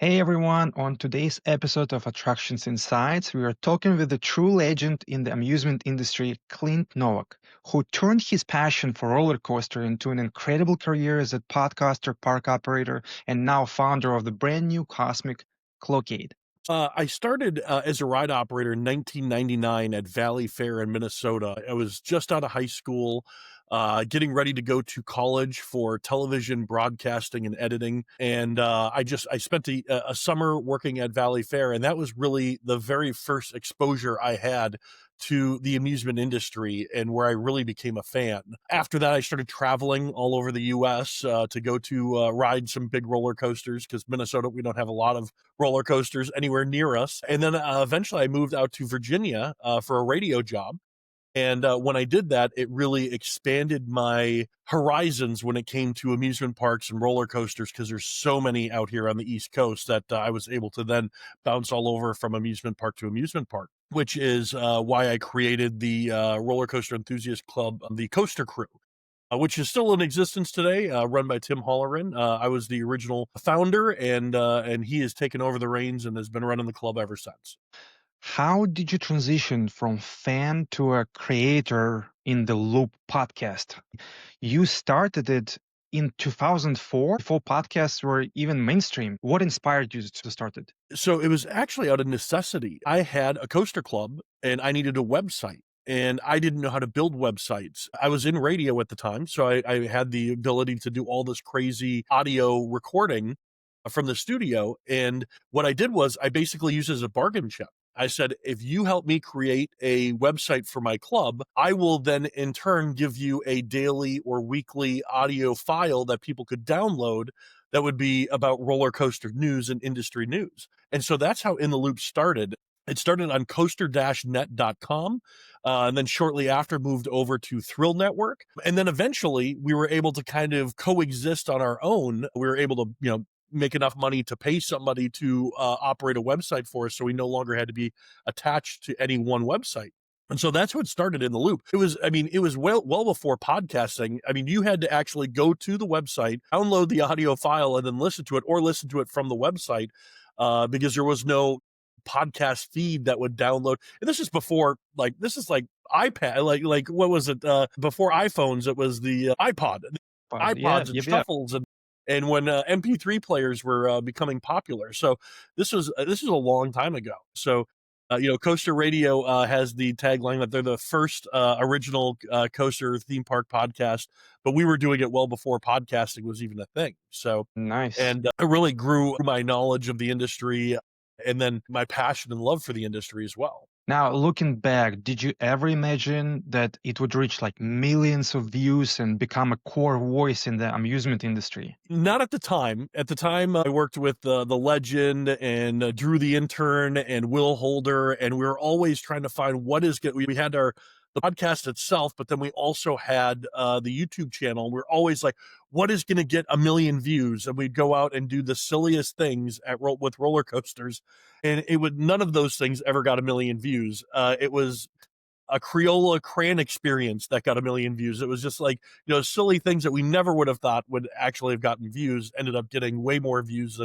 Hey everyone, on today's episode of Attractions Insights, we are talking with the true legend in the amusement industry, Clint Novak, who turned his passion for roller coaster into an incredible career as a podcaster, park operator, and now founder of the brand new Cosmic Clawcade. I started as a ride operator in 1999 at Valleyfair in Minnesota. I was just out of high school, getting ready to go to college for television broadcasting and editing. And I spent a summer working at Valleyfair, and that was really the very first exposure I had to the amusement industry and where I really became a fan. After that, I started traveling all over the U.S. To go to ride some big roller coasters because Minnesota, we don't have a lot of roller coasters anywhere near us. And then eventually I moved out to Virginia for a radio job. And when I did that, it really expanded my horizons when it came to amusement parks and roller coasters because there's so many out here on the East Coast that I was able to then bounce all over from amusement park to amusement park, which is why I created the Roller Coaster Enthusiast Club, the Coaster Crew. Which is still in existence today, run by Tim Holleran. I was the original founder, and he has taken over the reins and has been running the club ever since. How did you transition from fan to a creator in the Loop podcast? You started it in 2004, before podcasts were even mainstream. What inspired you to start it? So it was actually out of necessity. I had a coaster club and I needed a website. And I didn't know how to build websites. I was in radio at the time, so I had the ability to do all this crazy audio recording from the studio. And what I did was I basically used it as a bargain chip. I said, if you help me create a website for my club, I will then in turn give you a daily or weekly audio file that people could download that would be about roller coaster news and industry news. And so that's how In the Loop started. It started on coaster-net.com, and then shortly after moved over to Thrill Network. And then eventually we were able to kind of coexist on our own. We were able to, make enough money to pay somebody to operate a website for us, so we no longer had to be attached to any one website. And so that's what started In the Loop. It was well before podcasting. I mean, you had to actually go to the website, download the audio file, and then listen to it, or listen to it from the website, because there was no podcast feed that would download. And this is before, this is like iPad, like what was it? Before iPhones, it was the Yeah, iPods and yep, yeah. shuffles and when MP3 players were becoming popular. So this is a long time ago. So Coaster Radio has the tagline that they're the first original coaster theme park podcast, but we were doing it well before podcasting was even a thing. So, Nice. and it really grew my knowledge of the industry and then my passion and love for the industry as well. Now, looking back, did you ever imagine that it would reach like millions of views and become a core voice in the amusement industry? Not at the time. At the time, I worked with the legend and Drew the intern and Will Holder, and we were always trying to find what is good. We had the podcast itself, but then we also had the YouTube channel. We're always like, what is going to get 1 million views? And we'd go out and do the silliest things with roller coasters, and none of those things ever got 1 million views. It was a Crayola crayon experience that got 1 million views. It was just like, silly things that we never would have thought would actually have gotten views ended up getting way more views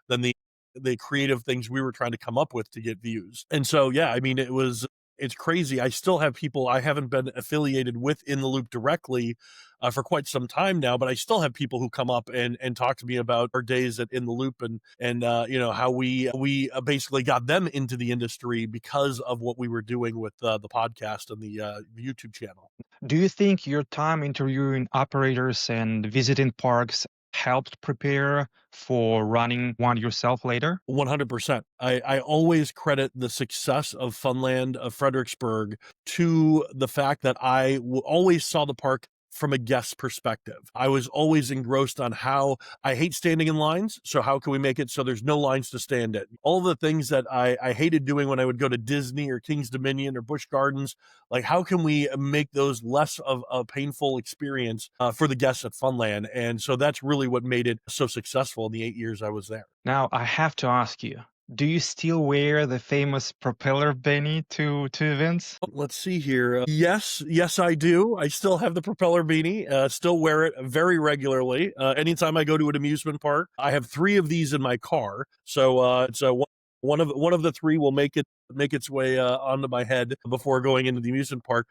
than the creative things we were trying to come up with to get views. And so, yeah, I mean, it's crazy. I still have people I haven't been affiliated with In the Loop directly for quite some time now, but I still have people who come up and talk to me about our days at In the Loop and how we basically got them into the industry because of what we were doing with the podcast and the YouTube channel. Do you think your time interviewing operators and visiting parks helped prepare for running one yourself later? 100%. I always credit the success of Funland of Fredericksburg to the fact that always saw the park from a guest perspective. I was always engrossed on how I hate standing in lines. So how can we make it so there's no lines to stand in? All the things that I hated doing when I would go to Disney or King's Dominion or Busch Gardens, like how can we make those less of a painful experience for the guests at Funland? And so that's really what made it so successful in the 8 years I was there. Now, I have to ask you, Do you still wear the famous propeller beanie to events? Let's see here. Yes, I do. I still have the propeller beanie. Still wear it very regularly. Anytime I go to an amusement park, I have 3 of these in my car. So one of the 3 will make its way onto my head before going into the amusement park.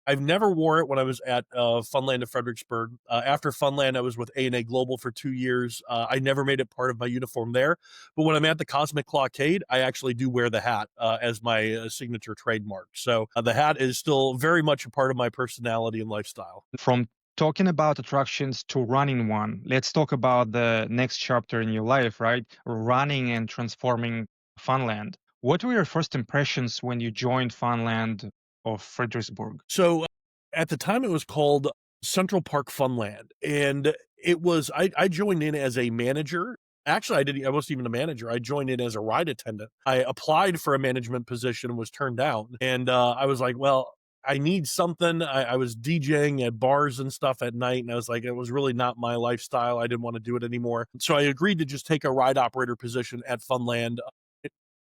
I've never wore it when I was at Funland of Fredericksburg. After Funland, I was with A&A Global for 2 years. I never made it part of my uniform there. But when I'm at the Cosmic Clawcade, I actually do wear the hat as my signature trademark. So the hat is still very much a part of my personality and lifestyle. From talking about attractions to running one, let's talk about the next chapter in your life, right? Running and transforming Funland. What were your first impressions when you joined Funland of Fredericksburg? So at the time, it was called Central Park Funland, and I joined in as a manager. Actually, I wasn't even a manager. I joined in as a ride attendant. I applied for a management position and was turned down. And I was like, well, I need something. I was DJing at bars and stuff at night, and I was like, it was really not my lifestyle. I didn't want to do it anymore. So I agreed to just take a ride operator position at Funland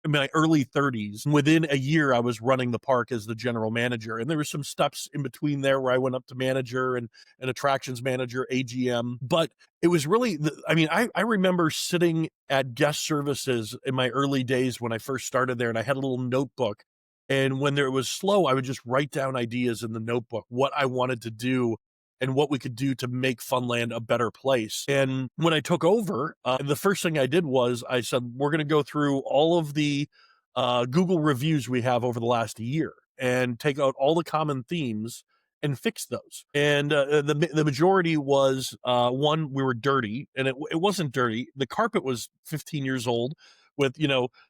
in my early 30s. Within a year, I was running the park as the general manager. And there were some steps in between there where I went up to manager and attractions manager, AGM. But it was really, I remember sitting at guest services in my early days when I first started there, and I had a little notebook. And when there was slow, I would just write down ideas in the notebook, what I wanted to do and what we could do to make Funland a better place. And when I took over, the first thing I did was I said, we're going to go through all of the Google reviews we have over the last year and take out all the common themes and fix those. And the majority was one, we were dirty, and it wasn't dirty. The carpet was 15 years old with,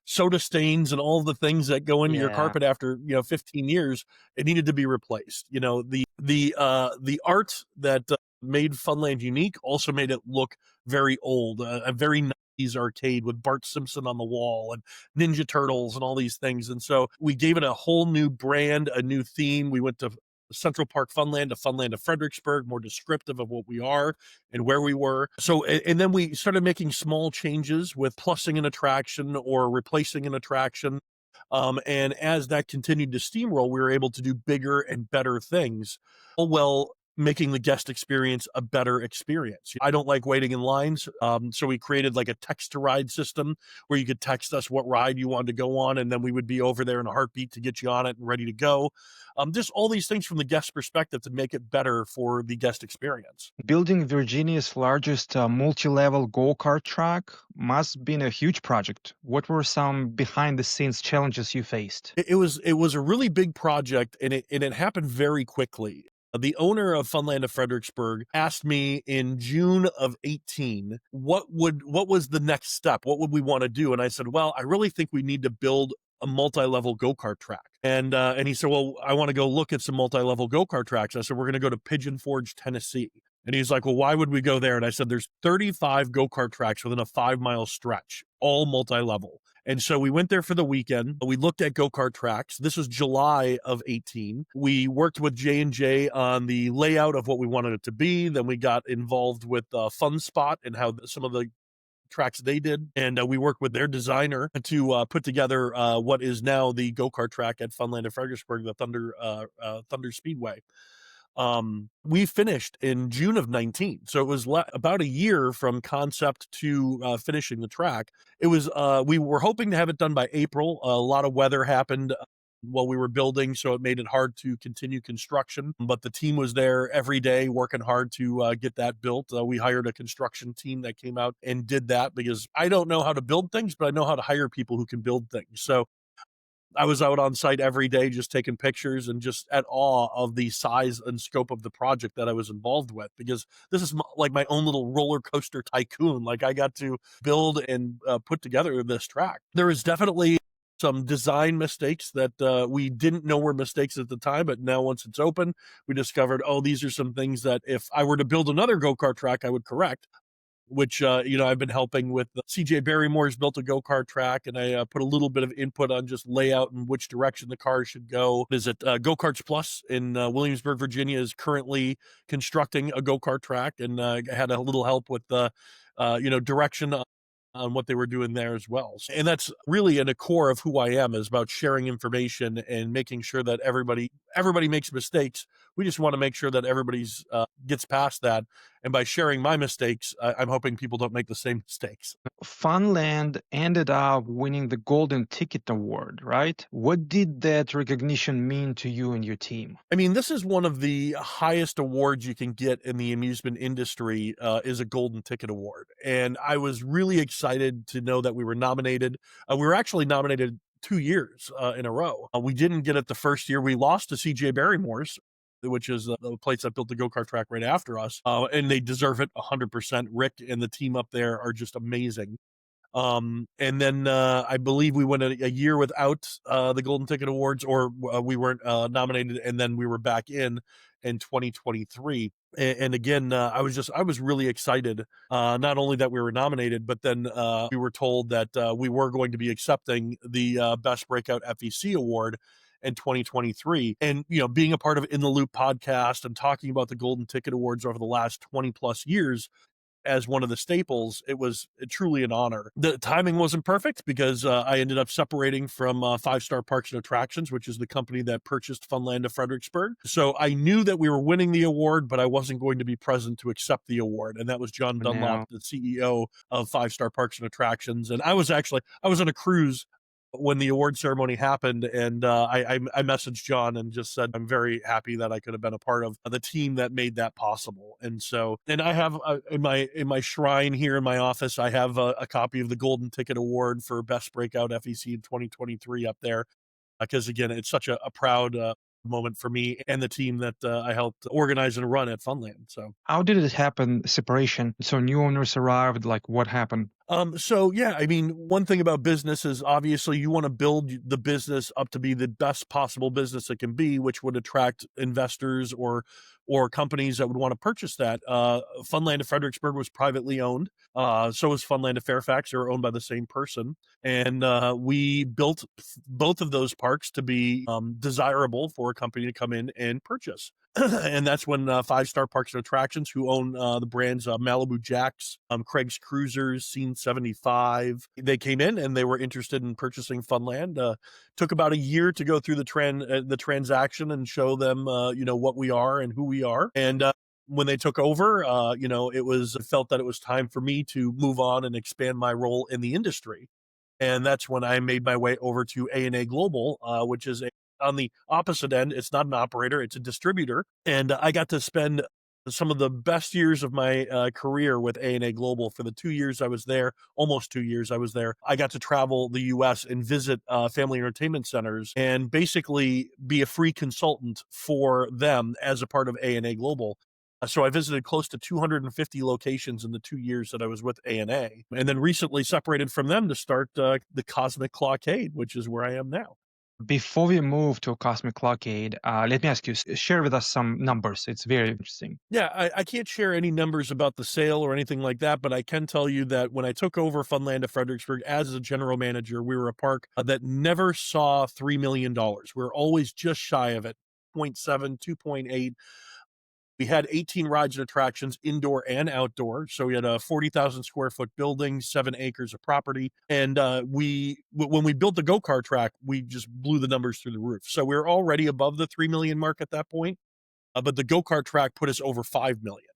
soda stains and all the things that go into your Yeah. carpet after, 15 years. It needed to be replaced. The art that made Funland unique also made it look very old, a very 90s arcade with Bart Simpson on the wall and Ninja Turtles and all these things. And so we gave it a whole new brand, a new theme. We went to Central Park Funland to Funland of Fredericksburg, more descriptive of what we are and where we were. So, and then we started making small changes with plussing an attraction or replacing an attraction. And as that continued to steamroll, we were able to do bigger and better things, all while making the guest experience a better experience. I don't like waiting in lines. So we created like a text to ride system where you could text us what ride you wanted to go on, and then we would be over there in a heartbeat to get you on it and ready to go. Just all these things from the guest perspective to make it better for the guest experience. Building Virginia's largest multi-level go-kart track must have been a huge project. What were some behind-the-scenes challenges you faced? It was a really big project, and it happened very quickly. The owner of Funland of Fredericksburg asked me in June of 18 what was the next step, what would we want to do, and I said, well, I really think we need to build a multi-level go-kart track. And he said, well, I want to go look at some multi-level go-kart tracks. I said, we're going to go to Pigeon Forge, Tennessee. And he's like, well, why would we go there? And I said, there's 35 go-kart tracks within a 5-mile stretch, all multi-level. And so we went there for the weekend. We looked at go-kart tracks. This was July of 18. We worked with J&J on the layout of what we wanted it to be. Then we got involved with Fun Spot and how some of the tracks they did. And we worked with their designer to put together what is now the go-kart track at Funland of Fredericksburg, the Thunder Speedway. We finished in June of 19. So it was about a year from concept to finishing the track. It was, we were hoping to have it done by April. A lot of weather happened while we were building, so it made it hard to continue construction. But the team was there every day working hard to get that built. We hired a construction team that came out and did that because I don't know how to build things, but I know how to hire people who can build things. So I was out on site every day just taking pictures and just at awe of the size and scope of the project that I was involved with, because this is like my own little roller coaster tycoon. Like I got to build and put together this track. There is definitely some design mistakes that we didn't know were mistakes at the time, but now once it's open, we discovered, oh, these are some things that if I were to build another go-kart track, I would correct. Which, I've been helping with. CJ Barrymore's built a go-kart track, and I put a little bit of input on just layout and which direction the cars should go. Visit Go-Karts Plus in Williamsburg, Virginia is currently constructing a go-kart track, and had a little help with the, direction on what they were doing there as well. And that's really in the core of who I am, is about sharing information and making sure that everybody makes mistakes. We just want to make sure that everybody's gets past that. And by sharing my mistakes, I'm hoping people don't make the same mistakes. Funland ended up winning the Golden Ticket Award, right? What did that recognition mean to you and your team? I mean, this is one of the highest awards you can get in the amusement industry, is a Golden Ticket Award. And I was really excited to know that we were nominated. We were actually nominated 2 years in a row. We didn't get it the first year. We lost to CJ Barrymore's, which is the place that built the go-kart track right after us. And they deserve it 100%. Rick and the team up there are just amazing. And then I believe we went a year without the Golden Ticket Awards, or we weren't nominated, and then we were back in 2023. And again, I was really excited, not only that we were nominated, but then we were told that we were going to be accepting the Best Breakout FEC award in 2023. And being a part of In the Loop podcast and talking about the Golden Ticket Awards over the last 20 plus years as one of the staples, it was truly an honor. The timing wasn't perfect because I ended up separating from Five Star Parks and Attractions, which is the company that purchased Funland of Fredericksburg. So I knew that we were winning the award, but I wasn't going to be present to accept the award. And that was John Dunlop, Now, the CEO of Five Star Parks and Attractions. And I was on a cruise when the award ceremony happened, and I messaged John and just said I'm very happy that I could have been a part of the team that made that possible. And I have in my shrine here in my office, I have a copy of the Golden Ticket Award for Best Breakout FEC in 2023 up there, because again, it's such a proud moment for me and the team that I helped organize and run at Funland. So how did it happen, separation? So new owners arrived, like what happened? So yeah, I mean, one thing about business is obviously you want to build the business up to be the best possible business it can be, which would attract investors or companies that would want to purchase that. Funland of Fredericksburg was privately owned. So was Funland of Fairfax. They were owned by the same person. And we built both of those parks to be desirable for a company to come in and purchase. And that's when Five Star Parks and Attractions, who own the brands Malibu Jacks, Craig's Cruisers, Scene 75, they came in and they were interested in purchasing Funland. Took about a year to go through the transaction and show them what we are and who we are. And when they took over, it felt that it was time for me to move on and expand my role in the industry. And that's when I made my way over to A&A Global, which is on the opposite end. It's not an operator, it's a distributor. And I got to spend some of the best years of my career with A&A Global. For the 2 years I was there, almost 2 years I was there, I got to travel the U.S. and visit family entertainment centers and basically be a free consultant for them as a part of A&A Global. So I visited close to 250 locations in the 2 years that I was with A&A, and then recently separated from them to start the Cosmic Clawcade, which is where I am now. Before we move to Cosmic Clawcade, let me ask you, share with us some numbers. It's very interesting. Yeah, I can't share any numbers about the sale or anything like that, but I can tell you that when I took over Funland of Fredericksburg as a general manager, we were a park that never saw $3 million. We were always just shy of it, 0.7, 2.8. We had 18 rides and attractions, indoor and outdoor. So we had a 40,000 square foot building, 7 acres of property. And when we built the go-kart track, we just blew the numbers through the roof. So we were already above the 3 million mark at that point. But the go-kart track put us over 5 million.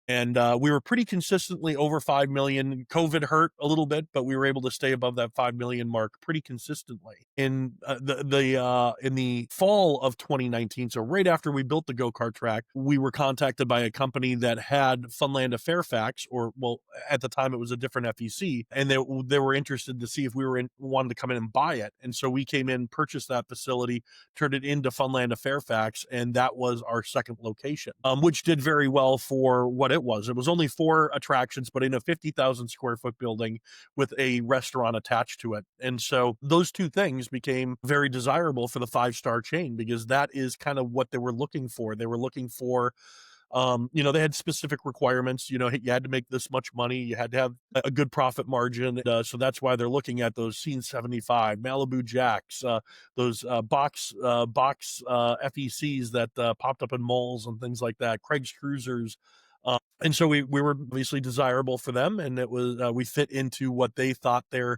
And we were pretty consistently over 5 million. COVID hurt a little bit, but we were able to stay above that 5 million mark pretty consistently. In the fall of 2019, so right after we built the go-kart track, we were contacted by a company that had Funland of Fairfax, or well, at the time it was a different FEC, and they were interested to see if we wanted to come in and buy it. And so we came in, purchased that facility, turned it into Funland of Fairfax, and that was our second location, which did very well for what it was. It was only 4 attractions, but in a 50,000 square foot building with a restaurant attached to it. And so those two things became very desirable for the 5-star chain, because that is kind of what they were looking for. They were looking for they had specific requirements. You had to make this much money. You had to have a good profit margin. So that's why they're looking at those Scene 75, Malibu Jacks, those box FECs that popped up in malls and things like that, Craig's Cruisers, And so we were obviously desirable for them, and it was we fit into what they thought their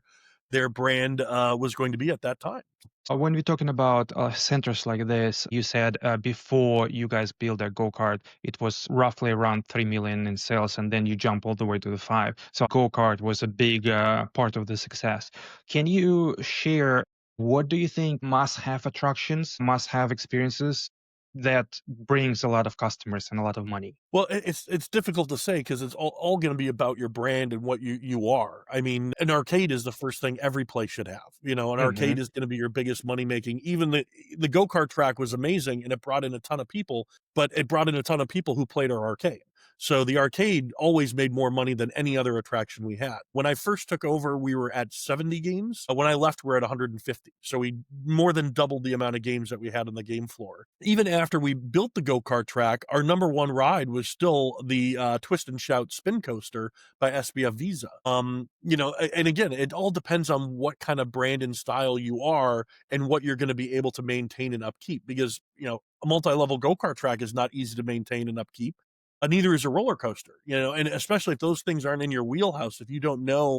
brand was going to be at that time. When we're talking about centers like this, you said before you guys built a go-kart, it was roughly around 3 million in sales, and then you jump all the way to the 5. So go-kart was a big part of the success. Can you share what do you think must-have attractions, must-have experiences that brings a lot of customers and a lot of money? Well, it's difficult to say because it's all going to be about your brand and what you are. I mean, an arcade is the first thing every place should have. An Hmm. arcade is going to be your biggest money making. Even the go kart track was amazing and it brought in a ton of people, but it brought in a ton of people who played our arcade. So the arcade always made more money than any other attraction we had. When I first took over, we were at 70 games. When I left, we're at 150. So we more than doubled the amount of games that we had on the game floor. Even after we built the go-kart track, our number one ride was still the Twist and Shout spin coaster by SBF Visa. And again, it all depends on what kind of brand and style you are and what you're going to be able to maintain and upkeep because, a multi-level go-kart track is not easy to maintain and upkeep. Neither is a roller coaster, and especially if those things aren't in your wheelhouse, if you don't know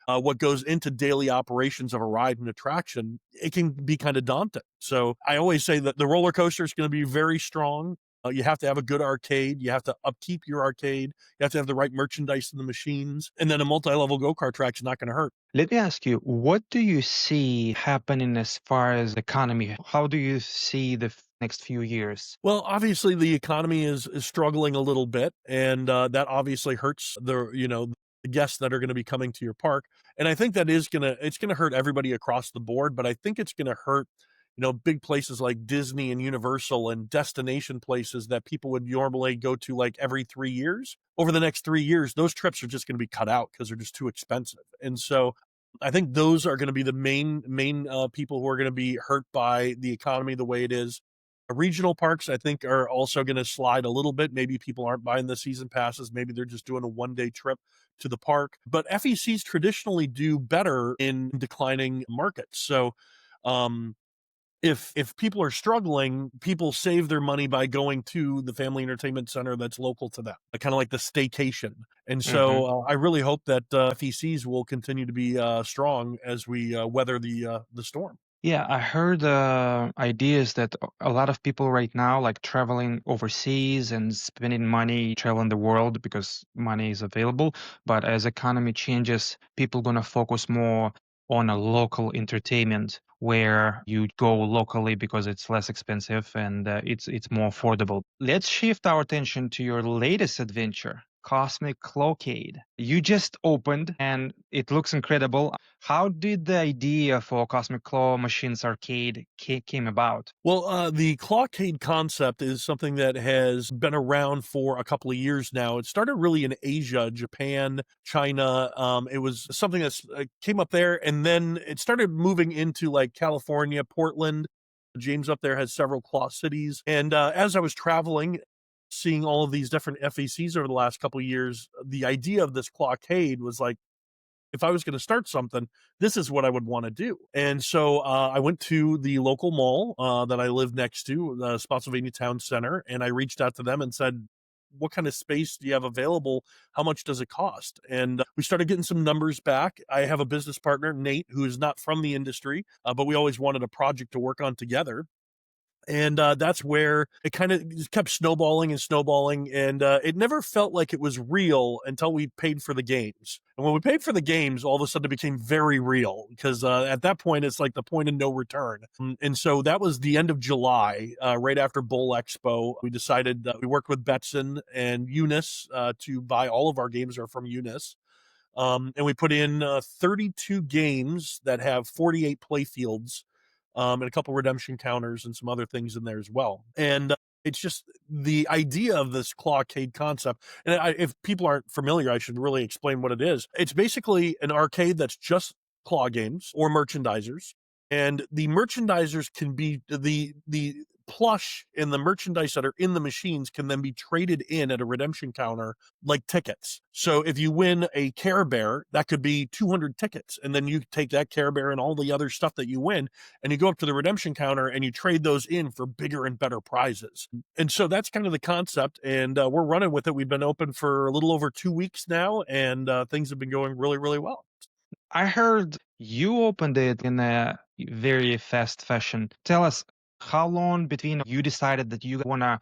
what goes into daily operations of a ride and attraction, it can be kind of daunting. So I always say that the roller coaster is going to be very strong. You have to have a good arcade. You have to upkeep your arcade. You have to have the right merchandise in the machines. And then a multi-level go-kart track is not going to hurt. Let me ask you, what do you see happening as far as economy? How do you see the next few years? Well, obviously the economy is struggling a little bit, and that obviously hurts the guests that are going to be coming to your park. And I think that it's gonna hurt everybody across the board. But I think it's gonna hurt big places like Disney and Universal and destination places that people would normally go to like every 3 years. Over the next 3 years, those trips are just going to be cut out because they're just too expensive. And so I think those are going to be the main people who are going to be hurt by the economy the way it is. Regional parks, I think, are also going to slide a little bit. Maybe people aren't buying the season passes. Maybe they're just doing a 1 day trip to the park. But FECs traditionally do better in declining markets. So, um, if people are struggling, people save their money by going to the family entertainment center that's local to them, kind of like the staycation. And Hmm. so I really hope that FECs will continue to be strong as we weather the storm. Yeah, I heard ideas that a lot of people right now like traveling overseas and spending money traveling the world because money is available. But as economy changes, people gonna focus more on a local entertainment where you go locally because it's less expensive and it's more affordable. Let's shift our attention to your latest adventure, Cosmic Clawcade. You just opened and it looks incredible. How did the idea for Cosmic Claw Machines Arcade came about? Well, the Clawcade concept is something that has been around for a couple of years now. It started really in Asia, Japan, China. It was something that came up there, and then it started moving into like California, Portland. James up there has several Claw cities, and as I was traveling, seeing all of these different FECs over the last couple of years, the idea of this Clawcade was like, if I was going to start something, this is what I would want to do. And so I went to the local mall that I live next to, the Spotsylvania Town Center, and I reached out to them and said, what kind of space do you have available? How much does it cost? And we started getting some numbers back. I have a business partner, Nate, who is not from the industry, but we always wanted a project to work on together. And that's where it kind of kept snowballing and snowballing. And it never felt like it was real until we paid for the games. And when we paid for the games, all of a sudden it became very real because at that point, it's like the point of no return. And so that was the end of July, right after Bowl Expo. We decided we worked with Betson and Eunice to buy all of our games are from Eunice. And we put in 32 games that have 48 play fields and a couple redemption counters and some other things in there as well. And it's just the idea of this Clawcade concept. And if people aren't familiar, I should really explain what it is. It's basically an arcade that's just claw games or merchandisers. And the merchandisers can be the plush and the merchandise that are in the machines can then be traded in at a redemption counter like tickets. So if you win a Care Bear, that could be 200 tickets. And then you take that Care Bear and all the other stuff that you win, and you go up to the redemption counter and you trade those in for bigger and better prizes. And so that's kind of the concept. And we're running with it. We've been open for a little over 2 weeks now, and things have been going really, really well. I heard you opened it in a very fast fashion. Tell us how long between you decided that you want to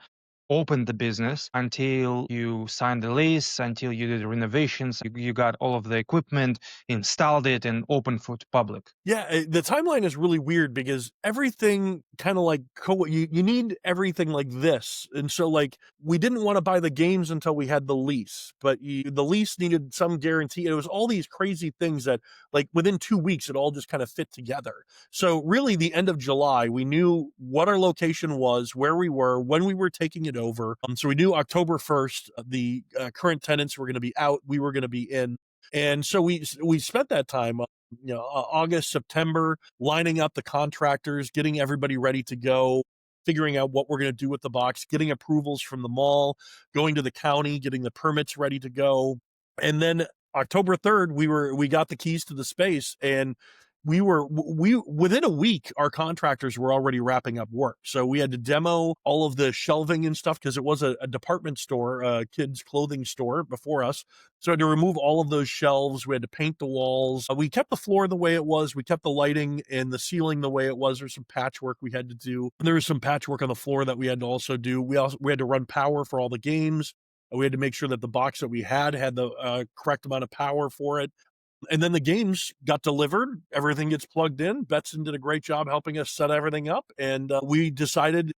open the business until you signed the lease, until you did the renovations, you got all of the equipment, installed it, and opened for the public. Yeah, the timeline is really weird because everything kind of like you need everything like this. And so like we didn't want to buy the games until we had the lease, but the lease needed some guarantee. It was all these crazy things that like within 2 weeks it all just kind of fit together. So really the end of July, we knew what our location was, where we were, when we were taking it over. So we knew October 1st, the current tenants were going to be out, we were going to be in. And so we spent that time August, September, lining up the contractors, getting everybody ready to go, figuring out what we're going to do with the box, getting approvals from the mall, going to the county, getting the permits ready to go. And then October 3rd, we got the keys to the space, and we within a week, our contractors were already wrapping up work. So we had to demo all of the shelving and stuff because it was a department store, a kids clothing store before us. So I had to remove all of those shelves. We had to paint the walls. We kept the floor the way it was. We kept the lighting and the ceiling the way it was. There's some patchwork we had to do. And there was some patchwork on the floor that we had to also do. We had to run power for all the games. We had to make sure that the box that we had the correct amount of power for it. And then the games got delivered. Everything gets plugged in. Betson did a great job helping us set everything up. And we decided,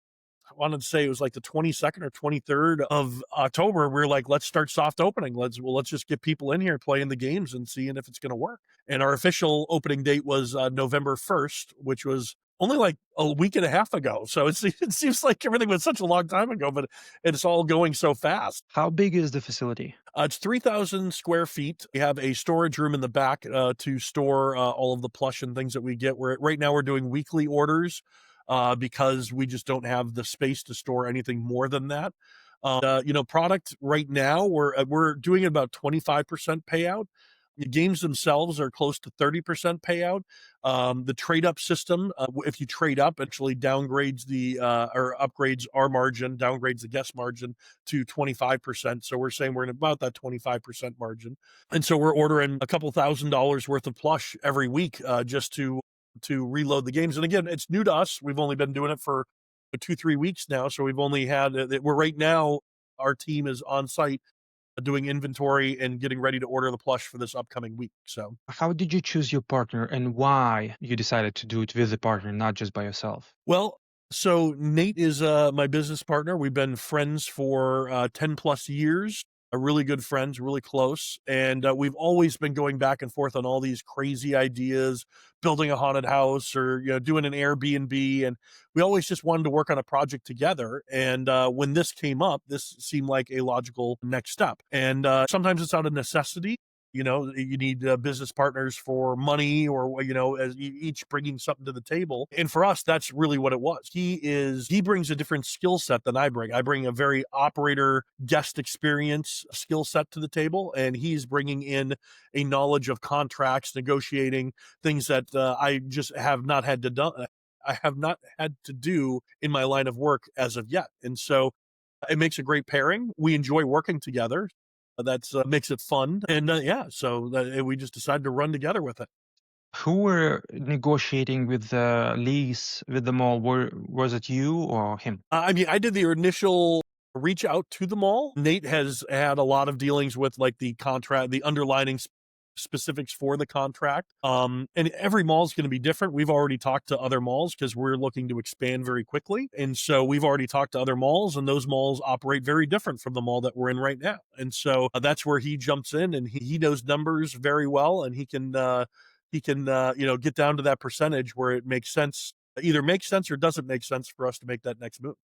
I wanted to say it was like the 22nd or 23rd of October. We were like, let's start soft opening. Let's just get people in here playing the games and seeing if it's going to work. And our official opening date was November 1st, which was only like a week and a half ago. So it seems like everything was such a long time ago, but it's all going so fast. How big is the facility? It's 3,000 square feet. We have a storage room in the back to store all of the plush and things that we get. Right now we're doing weekly orders because we just don't have the space to store anything more than that. Product right now, we're doing about 25% payout. The games themselves are close to 30% payout. The trade up system, if you trade up, actually downgrades or upgrades our margin, downgrades the guest margin to 25%. So we're saying we're in about that 25% margin. And so we're ordering a couple $1,000s worth of plush every week just to reload the games. And again, it's new to us. We've only been doing it for 2-3 weeks now. So we've only had, we're right now, our team is on site doing inventory and getting ready to order the plush for this upcoming week. So How did you choose your partner and why you decided to do it with a partner, not just by yourself? well, so Nate is my business partner. We've been friends for 10 plus years. Really good friends, really close. And we've always been going back and forth on all these crazy ideas, building a haunted house or, doing an Airbnb. And we always just wanted to work on a project together. And when this came up, this seemed like a logical next step. And sometimes it's out of necessity. You need business partners for money or, as each bringing something to the table. And for us, that's really what it was. He brings a different skill set than I bring. I bring a very operator guest experience skill set to the table. And he's bringing in a knowledge of contracts, negotiating things that I just have not had to do. I have not had to do in my line of work as of yet. And so it makes a great pairing. We enjoy working together. That's makes it fun. And we just decided to run together with it. Who were negotiating with the lease with the mall? Was it you or him? I mean, I did the initial reach out to the mall. Nate has had a lot of dealings with like the contract, the underlining specifics for the contract. And every mall is going to be different. We've already talked to other malls because we're looking to expand very quickly. And so we've already talked to other malls, and those malls operate very different from the mall that we're in right now. And so that's where he jumps in, and he knows numbers very well, and he can get down to that percentage where it makes sense, either makes sense or doesn't make sense for us to make that next move.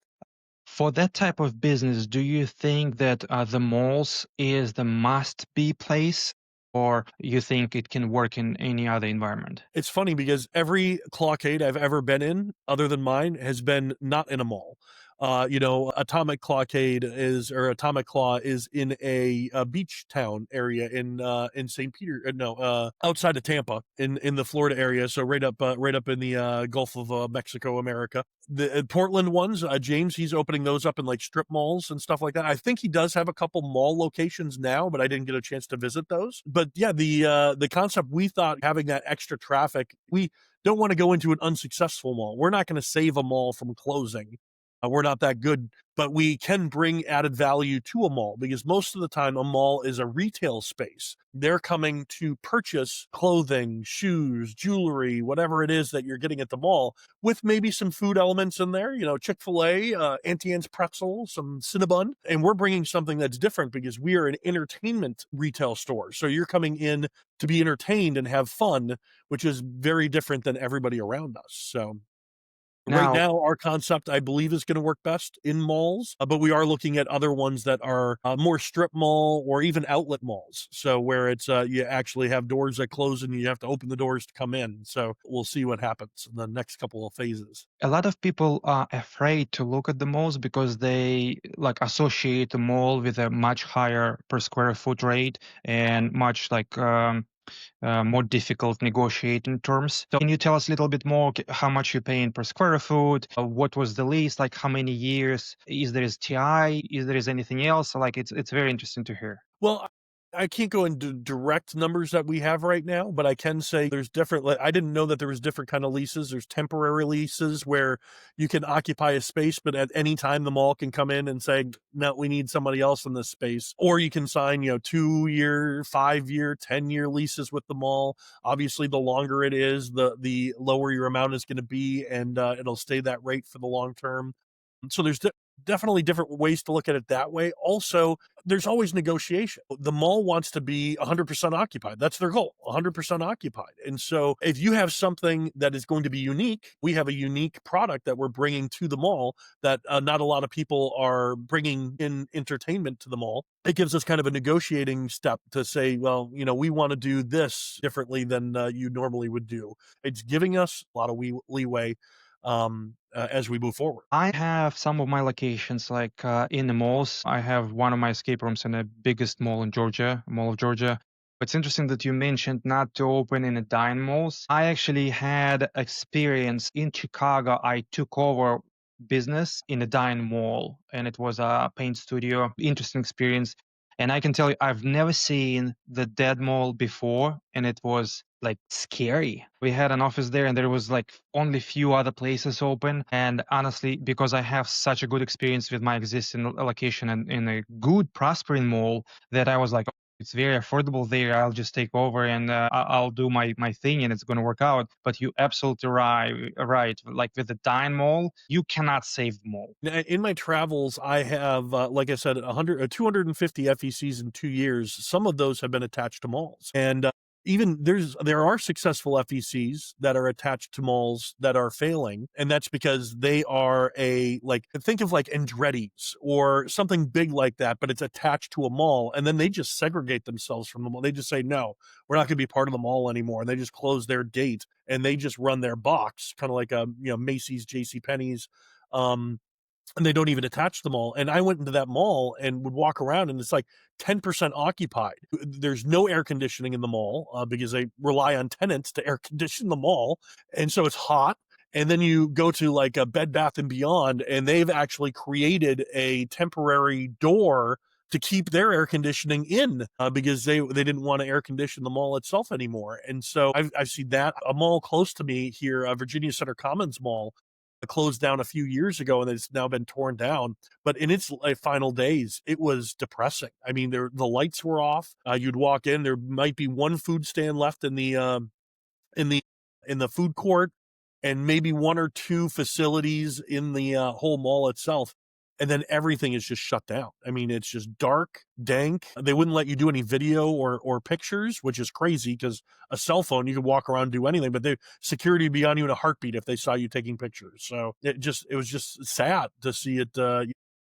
For that type of business, do you think that the malls is the must-be place? or you think it can work in any other environment? It's funny because every Clawcade I've ever been in, other than mine, has been not in a mall. Atomic Claw is in a beach town area in St. Peter. No, outside of Tampa, in the Florida area. So right up in the Gulf of Mexico, America. The Portland ones, James, he's opening those up in like strip malls and stuff like that. I think he does have a couple mall locations now, but I didn't get a chance to visit those. But yeah, the concept, we thought having that extra traffic, we don't want to go into an unsuccessful mall. We're not going to save a mall from closing. We're not that good, but we can bring added value to a mall because most of the time a mall is a retail space. They're coming to purchase clothing, shoes, jewelry, whatever it is that you're getting at the mall, with maybe some food elements in there, Chick-fil-A, Auntie Anne's pretzel, some Cinnabon. And we're bringing something that's different because we are an entertainment retail store. So you're coming in to be entertained and have fun, which is very different than everybody around us. So right Now, now, our concept, I believe, is going to work best in malls, but we are looking at other ones that are more strip mall or even outlet malls. So where it's you actually have doors that close and you have to open the doors to come in. So we'll see what happens in the next couple of phases. a lot of people are afraid to look at the malls because they like associate the mall with a much higher per square foot rate and much more difficult negotiating terms. So can you tell us a little bit more how much you're paying per square foot? What was the lease? Like how many years? Is there is TI? Is there is anything else? Like it's very interesting to hear. Well, I can't go into direct numbers that we have right now, but I can say there's different. I didn't know that there was different kind of leases. There's temporary leases where you can occupy a space, but at any time the mall can come in and say, "No, we need somebody else in this space." Or you can sign, 2-year, 5-year, 10-year leases with the mall. Obviously, the longer it is, the lower your amount is going to be, and it'll stay that rate for the long term. So there's definitely different ways to look at it that way. Also, there's always negotiation. The mall wants to be 100% occupied. That's their goal, 100% occupied. And so if you have something that is going to be unique, we have a unique product that we're bringing to the mall that not a lot of people are bringing in entertainment to the mall. It gives us kind of a negotiating step to say, well, we want to do this differently than you normally would do. It's giving us a lot of leeway as we move forward. I have some of my locations in the malls. I have one of my escape rooms in the biggest mall in Georgia, Mall of Georgia. It's interesting that you mentioned not to open in the dine malls. I actually had experience in Chicago. I took over business in a dine mall, and it was a paint studio. Interesting experience. And I can tell you, I've never seen the dead mall before, and it was like scary. We had an office there, and there was like only few other places open. And honestly, because I have such a good experience with my existing location and in a good prospering mall, that I was like, it's very affordable there. I'll just take over and I'll do my thing, and it's going to work out. But you absolutely right. Like with the dine mall, you cannot save the mall. In my travels, I have, like I said, 250 FECs in 2 years. Some of those have been attached to malls, and even there are successful FECs that are attached to malls that are failing, and that's because they are think of like Andretti's or something big like that, but it's attached to a mall, and then they just segregate themselves from the mall. They just say, no, we're not going to be part of the mall anymore, and they just close their gate and they just run their box, kind of like Macy's, JCPenney's. And they don't even attach the mall. And I went into that mall and would walk around, and it's like 10% occupied. There's no air conditioning in the mall because they rely on tenants to air condition the mall. And so it's hot. And then you go to like a Bed Bath and Beyond, and they've actually created a temporary door to keep their air conditioning in because they didn't want to air condition the mall itself anymore. And so I've seen that. A mall close to me here, Virginia Center Commons Mall, closed down a few years ago, and it's now been torn down. But in its final days, it was depressing. I mean, the lights were off. You'd walk in, there might be one food stand left in in the the food court, and maybe one or two facilities in the whole mall itself. And then everything is just shut down. I mean, it's just dark, dank. They wouldn't let you do any video or pictures, which is crazy because a cell phone, you could walk around and do anything, but security would be on you in a heartbeat if they saw you taking pictures. So it was just sad to see it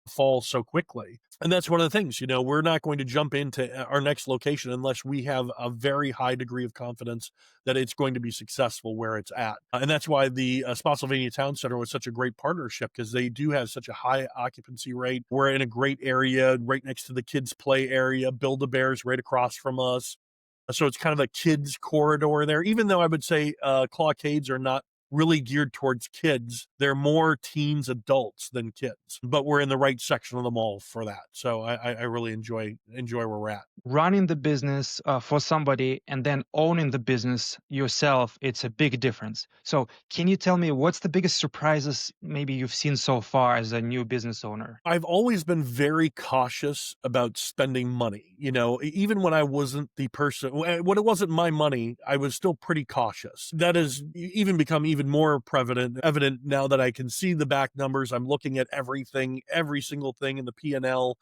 fall so quickly. And that's one of the things, we're not going to jump into our next location unless we have a very high degree of confidence that it's going to be successful where it's at. And that's why the Spotsylvania Town Center was such a great partnership, because they do have such a high occupancy rate. We're in a great area right next to the kids' play area, Build-A-Bear's right across from us. So it's kind of a kids corridor there, even though I would say Clawcades are not really geared towards kids. They're more teens, adults than kids, but we're in the right section of the mall for that. So I really enjoy where we're at. Running the business for somebody and then owning the business yourself, it's a big difference. So can you tell me what's the biggest surprises maybe you've seen so far as a new business owner? I've always been very cautious about spending money. Even when I wasn't the person, when it wasn't my money, I was still pretty cautious. That has even become even more evident now that I can see the back numbers. I'm looking at everything, every single thing in the P&L,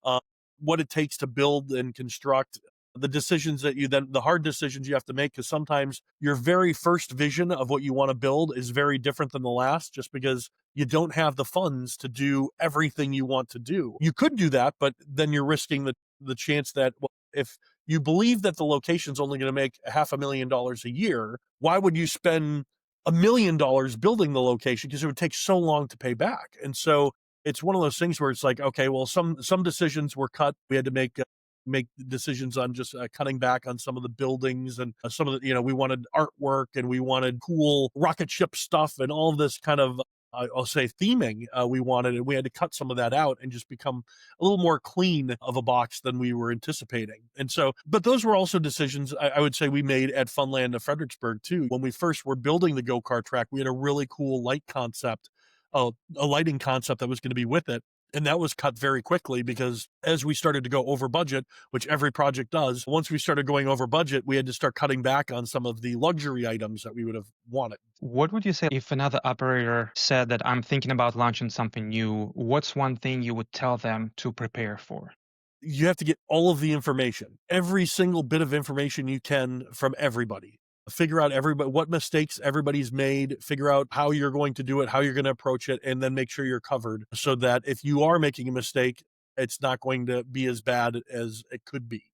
uh, what it takes to build and construct. The decisions the hard decisions you have to make, because sometimes your very first vision of what you want to build is very different than the last, just because you don't have the funds to do everything you want to do. You could do that, but then you're risking the chance that, well, if you believe that the location's only going to make $500,000 a year, why would you spend $1 million building the location? Because it would take so long to pay back. And so it's one of those things where it's like, okay, well, some decisions were cut. We had to make decisions on just cutting back on some of the buildings, and some of the, we wanted artwork and we wanted cool rocket ship stuff and all of this kind of, I'll say, theming we wanted, and we had to cut some of that out and just become a little more clean of a box than we were anticipating. And so, but those were also decisions I would say we made at Funland of Fredericksburg too. When we first were building the go-kart track, we had a really cool light concept, a lighting concept that was going to be with it. And that was cut very quickly, because as we started to go over budget, which every project does, once we started going over budget, we had to start cutting back on some of the luxury items that we would have wanted. What would you say if another operator said that I'm thinking about launching something new? What's one thing you would tell them to prepare for? You have to get all of the information, every single bit of information you can from everybody. Figure out what mistakes everybody's made, figure out how you're going to do it, how you're going to approach it, and then make sure you're covered, so that if you are making a mistake, it's not going to be as bad as it could be.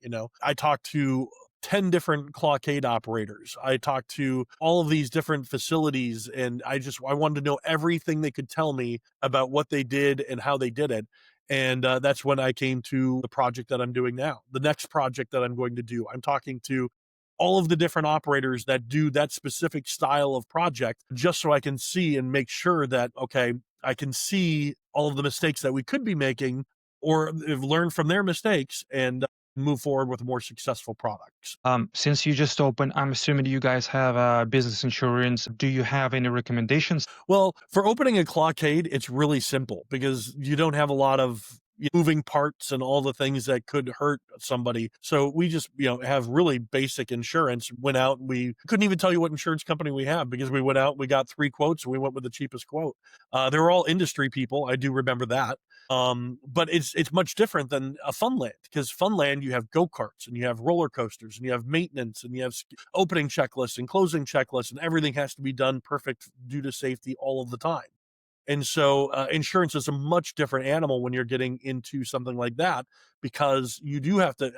I talked to 10 different Clawcade operators. I talked to all of these different facilities, and I wanted to know everything they could tell me about what they did and how they did it. And that's when I came to the project that I'm doing now. The next project that I'm going to do, I'm talking to all of the different operators that do that specific style of project, just so I can see and make sure that, okay, I can see all of the mistakes that we could be making, or learn from their mistakes, and move forward with more successful products. Since you just opened, I'm assuming you guys have business insurance. Do you have any recommendations? Well, for opening a Clawcade, it's really simple, because you don't have a lot of moving parts and all the things that could hurt somebody. So we just, have really basic insurance. Went out, we couldn't even tell you what insurance company we have, because we went out, we got 3 quotes, and we went with the cheapest quote. They were all industry people. I do remember that. But it's much different than a Funland, because Funland, you have go-karts and you have roller coasters and you have maintenance and you have opening checklists and closing checklists, and everything has to be done perfect due to safety all of the time. And so insurance is a much different animal when you're getting into something like that, because you do have to,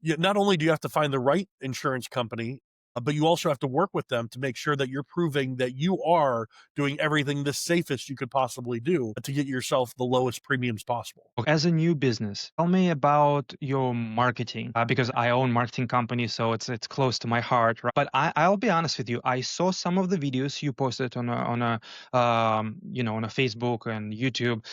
not only do you have to find the right insurance company, but you also have to work with them to make sure that you're proving that you are doing everything the safest you could possibly do to get yourself the lowest premiums possible. As a new business, tell me about your marketing, because I own marketing company, so it's close to my heart. Right? But I'll be honest with you, I saw some of the videos you posted on a Facebook and YouTube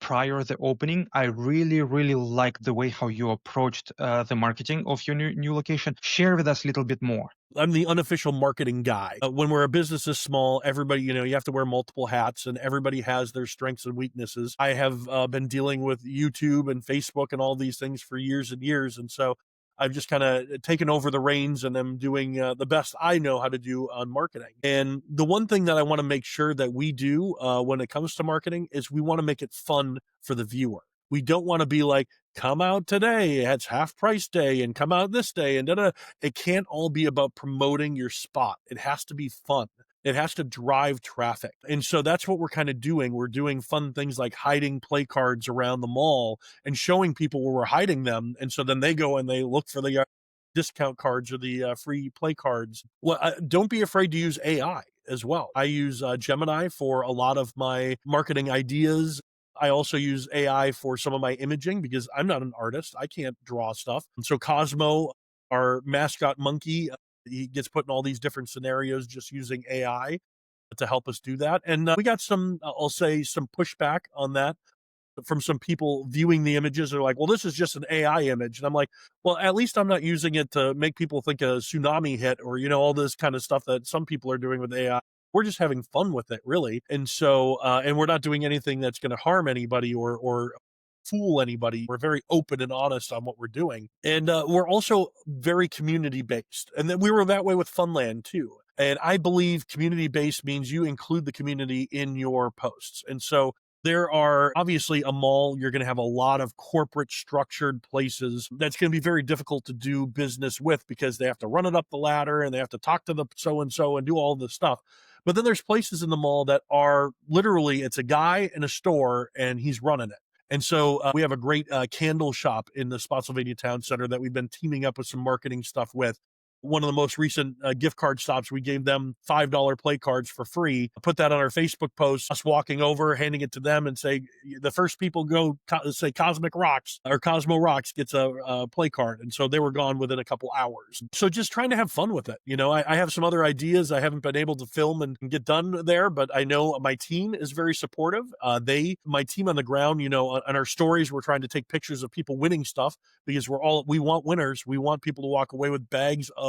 prior the opening. I really liked the way how you approached the marketing of your new location. Share with us a little bit more. I'm the unofficial marketing guy. When we're a business this small, everybody, you have to wear multiple hats, and everybody has their strengths and weaknesses. I have been dealing with YouTube and Facebook and all these things for years and years. And so I've just kind of taken over the reins, and I'm doing the best I know how to do on marketing. And the one thing that I want to make sure that we do when it comes to marketing is we want to make it fun for the viewer. We don't want to be like, come out today, it's half price day, and come out this day, and da-da. It can't all be about promoting your spot. It has to be fun. It has to drive traffic. And so that's what we're kind of doing. We're doing fun things like hiding play cards around the mall and showing people where we're hiding them. And so then they go and they look for the discount cards or the free play cards. Well, don't be afraid to use AI as well. I use Gemini for a lot of my marketing ideas. I also use AI for some of my imaging because I'm not an artist. I can't draw stuff. And so Cosmo, our mascot monkey, he gets put in all these different scenarios just using AI to help us do that. And we got some, I'll say, some pushback on that from some people viewing the images. They're like, well, this is just an AI image. And I'm like, well, at least I'm not using it to make people think a tsunami hit or, all this kind of stuff that some people are doing with AI. We're just having fun with it, really. And so, and we're not doing anything that's going to harm anybody or fool anybody. We're very open and honest on what we're doing. And we're also very community based. And then we were that way with Funland too. And I believe community based means you include the community in your posts. And so there are obviously a mall, you're going to have a lot of corporate structured places that's going to be very difficult to do business with because they have to run it up the ladder and they have to talk to the so and so and do all this stuff. But then there's places in the mall that are literally, it's a guy in a store and he's running it. And so we have a great candle shop in the Spotsylvania Town Center that we've been teaming up with some marketing stuff with. One of the most recent gift card stops, we gave them $5 play cards for free. Put that on our Facebook post, us walking over, handing it to them and say, the first people go say Cosmic Rocks or Cosmo Rocks gets a play card. And so they were gone within a couple hours. So just trying to have fun with it. I have some other ideas I haven't been able to film and get done there, but I know my team is very supportive. My team on the ground, on our stories, we're trying to take pictures of people winning stuff because we want winners. We want people to walk away with bags of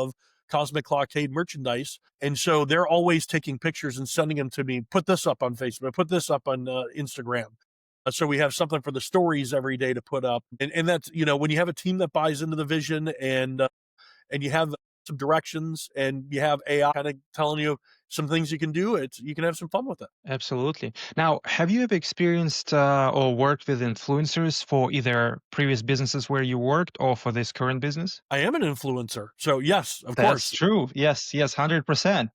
Cosmic Clawcade merchandise. And so they're always taking pictures and sending them to me. Put this up on Facebook, put this up on Instagram. So we have something for the stories every day to put up. And that's, when you have a team that buys into the vision and you have some directions and you have AI kind of telling you some things you can do, you can have some fun with it. Absolutely. Now, have you ever experienced or worked with influencers for either previous businesses where you worked or for this current business? I am an influencer. So yes, of That's course. true. Yes, 100%.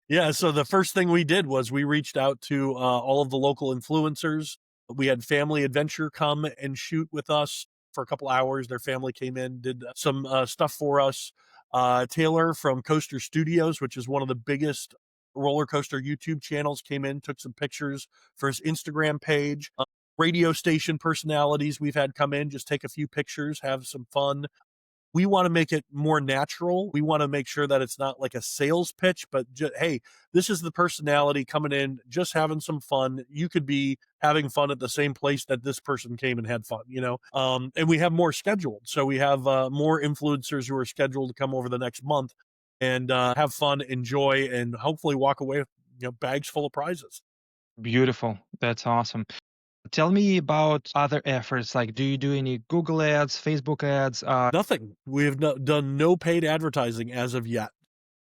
Yeah, so the first thing we did was we reached out to all of the local influencers. We had Family Adventure come and shoot with us for a couple hours. Their family came in, did some stuff for us. Taylor from Coaster Studios, which is one of the biggest roller coaster YouTube channels, came in, took some pictures for his Instagram page. Radio station personalities we've had come in, just take a few pictures, have some fun. We want to make it more natural. We want to make sure that it's not like a sales pitch, but hey, this is the personality coming in, just having some fun. You could be having fun at the same place that this person came and had fun, and we have more scheduled. So we have more influencers who are scheduled to come over the next month and have fun, enjoy, and hopefully walk away with bags full of prizes. Beautiful. That's awesome. Tell me about other efforts. Like, do you do any Google ads, Facebook ads? Nothing. We have done no paid advertising as of yet.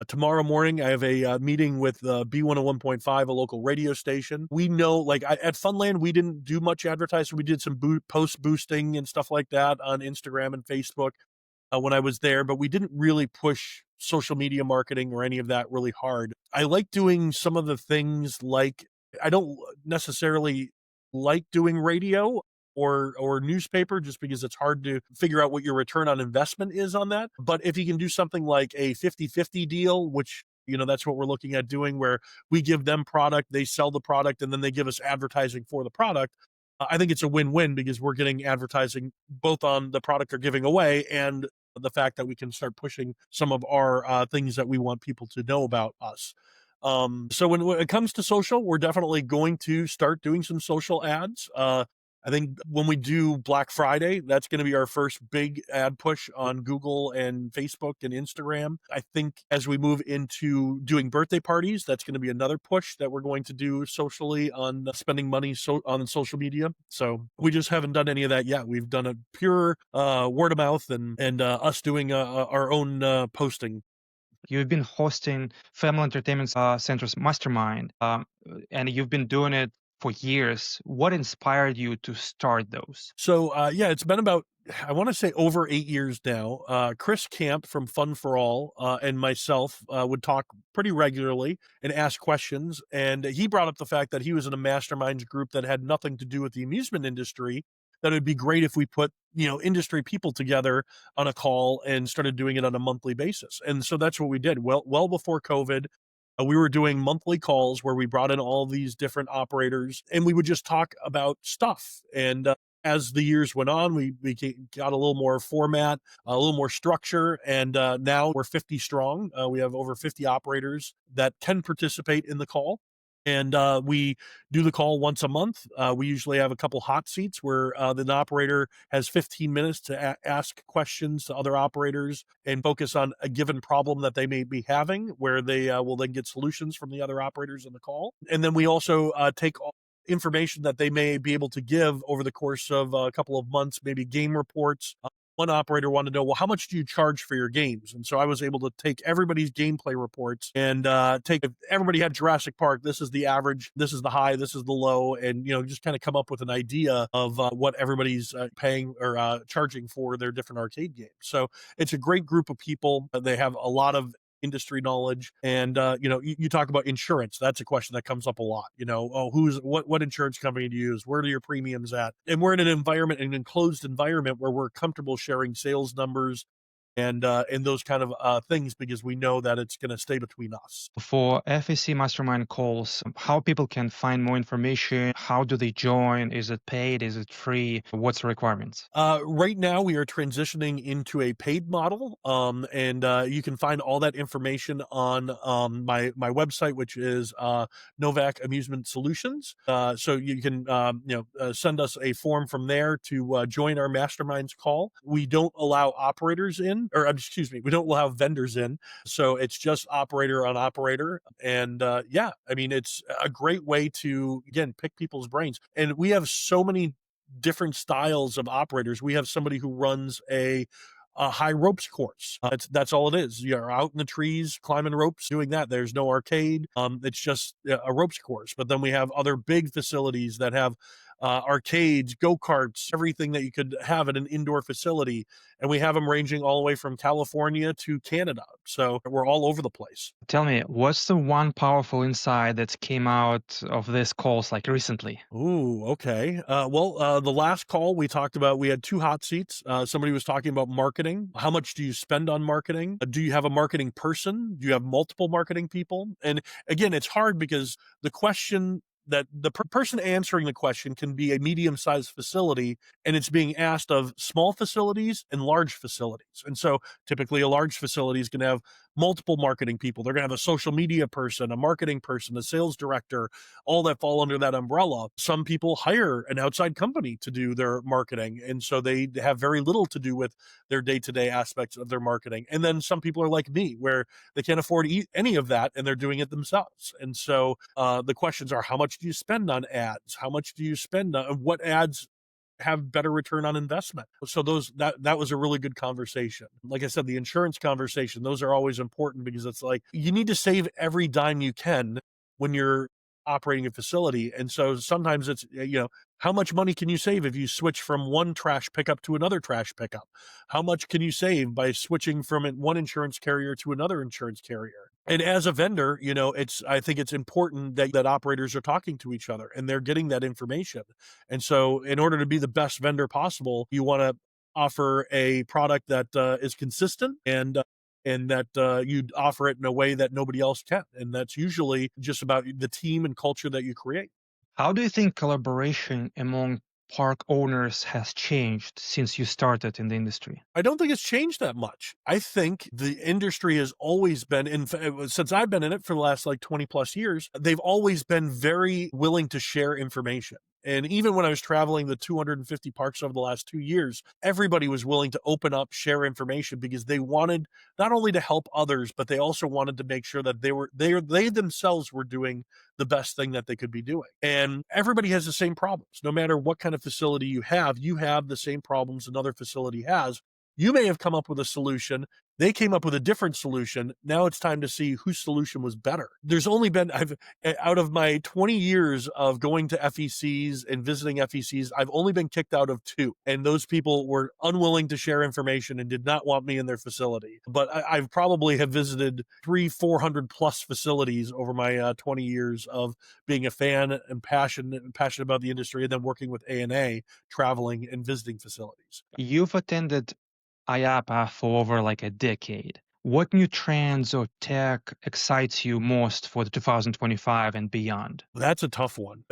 Tomorrow morning, I have a meeting with B101.5, a local radio station. We know, at Funland, we didn't do much advertising. We did some post boosting and stuff like that on Instagram and Facebook when I was there, but we didn't really push social media marketing or any of that really hard. I like doing some of the things I don't necessarily like doing radio or newspaper just because it's hard to figure out what your return on investment is on that. But if you can do something like a 50-50 deal, which, that's what we're looking at doing, where we give them product, they sell the product, and then they give us advertising for the product. I think it's a win-win because we're getting advertising both on the product they're giving away and the fact that we can start pushing some of our things that we want people to know about us. So when it comes to social, we're definitely going to start doing some social ads. I think when we do Black Friday, that's going to be our first big ad push on Google and Facebook and Instagram. I think as we move into doing birthday parties, that's going to be another push that we're going to do socially on spending money on social media. So we just haven't done any of that yet. We've done a pure word of mouth and us doing our own posting. You've been hosting Family Entertainment Center's Mastermind, and you've been doing it for years. What inspired you to start those? So, yeah, it's been about, I want to say over 8 years now. Chris Camp from Fun for All and myself would talk pretty regularly and ask questions. And he brought up the fact that he was in a masterminds group that had nothing to do with the amusement industry. That it'd be great if we put, industry people together on a call and started doing it on a monthly basis. And so that's what we did. Well before COVID, we were doing monthly calls where we brought in all these different operators and we would just talk about stuff. And as the years went on, we got a little more format, a little more structure, and now we're 50 strong. We have over 50 operators that can participate in the call. And we do the call once a month. We usually have a couple hot seats where the operator has 15 minutes to ask questions to other operators and focus on a given problem that they may be having, where they will then get solutions from the other operators in the call. And then we also take information that they may be able to give over the course of a couple of months, maybe game reports. One operator wanted to know, well, how much do you charge for your games? And so I was able to take everybody's gameplay reports and take, if everybody had Jurassic Park, this is the average, this is the high, this is the low, and just kind of come up with an idea of what everybody's paying or charging for their different arcade games. So it's a great group of people. They have a lot of industry knowledge. And, you talk about insurance. That's a question that comes up a lot. What insurance company do you use? Where are your premiums at? And we're in an enclosed environment where we're comfortable sharing sales numbers and those kind of things because we know that it's going to stay between us. For FEC mastermind calls, how people can find more information? How do they join? Is it paid? Is it free? What's the requirements? Right now, we are transitioning into a paid model, and you can find all that information on my website, which is Novak Amusement Solutions. So you can send us a form from there to join our masterminds call. We don't allow operators in, or excuse me, we don't allow vendors in. So it's just operator on operator, and it's a great way to again pick people's brains. And we have so many different styles of operators. We have somebody who runs a high ropes course. That's all it is. You're out in the trees, climbing ropes, doing that. There's no arcade. It's just a ropes course. But then we have other big facilities that have arcades, go-karts, everything that you could have at an indoor facility. And we have them ranging all the way from California to Canada. So we're all over the place. Tell me, what's the one powerful insight that came out of this calls like recently? Ooh, okay. The last call we talked about, we had two hot seats. Somebody was talking about marketing. How much do you spend on marketing? Do you have a marketing person? Do you have multiple marketing people? And again, it's hard because the question that the person answering the question can be a medium-sized facility, and it's being asked of small facilities and large facilities. And so typically a large facility is going to have multiple marketing people. They're going to have a social media person, a marketing person, a sales director, all that fall under that umbrella. Some people hire an outside company to do their marketing, and so they have very little to do with their day-to-day aspects of their marketing. And then some people are like me, where they can't afford any of that, and they're doing it themselves. And so the questions are, how much do you spend on ads? How much do you spend on what ads have better return on investment? So that was a really good conversation. Like I said, the insurance conversation, those are always important because it's like you need to save every dime you can when you're operating a facility. And so sometimes it's, how much money can you save if you switch from one trash pickup to another trash pickup? How much can you save by switching from one insurance carrier to another insurance carrier? And as a vendor, I think it's important that operators are talking to each other and they're getting that information. And so in order to be the best vendor possible, you want to offer a product that is consistent and that you'd offer it in a way that nobody else can. And that's usually just about the team and culture that you create. How do you think collaboration among park owners has changed since you started in the industry? I don't think it's changed that much. I think the industry has always been, since I've been in it for the last 20 plus years, they've always been very willing to share information. And even when I was traveling the 250 parks over the last 2 years, everybody was willing to open up, share information because they wanted not only to help others, but they also wanted to make sure that they themselves were doing the best thing that they could be doing. And everybody has the same problems. No matter what kind of facility you have the same problems another facility has. You may have come up with a solution. They came up with a different solution. Now it's time to see whose solution was better. There's only been, out of my 20 years of going to FECs and visiting FECs, I've only been kicked out of 2. And those people were unwilling to share information and did not want me in their facility. But I've probably have visited 400 plus facilities over my 20 years of being a fan and passionate about the industry, and then working with A&A, traveling and visiting facilities. You've attended IAPA for over like a decade. What new trends or tech excites you most for the 2025 and beyond? That's a tough one.